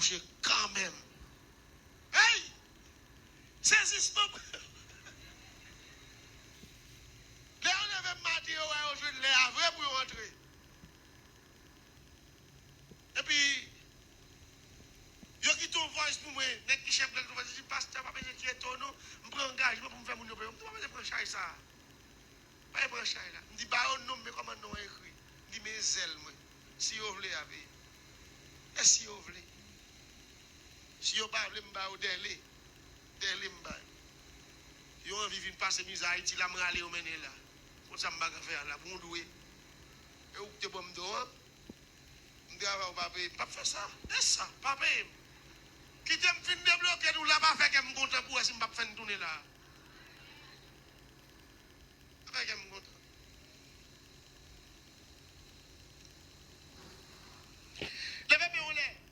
toucher quand même. Hey! Saisissement. Là, on avait maté aujourd'hui, les aveux pour rentrer. Et puis, yo qui ton voice pour moi, nek qui chef de l'église, je dis, pasteur, pas besoin de tirer ton nom, je prends engagement pour me faire mon nom, je ne vais pas prendre ça. Pas prendre ça là. Je dis, bah, on nom, mais comment nom écrit? Je dis, mes ailes, moi. Si vous voulez, avec. Et si vous voulez? Si vous parlez, je vais vous délai. Délai, je vais vous envie de passer mise à Haïti, là, je vais aller au mener là. Pour ça, je vais faire là, pour nous. Et vous êtes bon, je vais pas faire ça. C'est ça, pas payer. Qui t'aime fin débloquer, nous là, pas faire que je me compte pour si je ne vais pas faire tourner là. Pas faire que je me compte.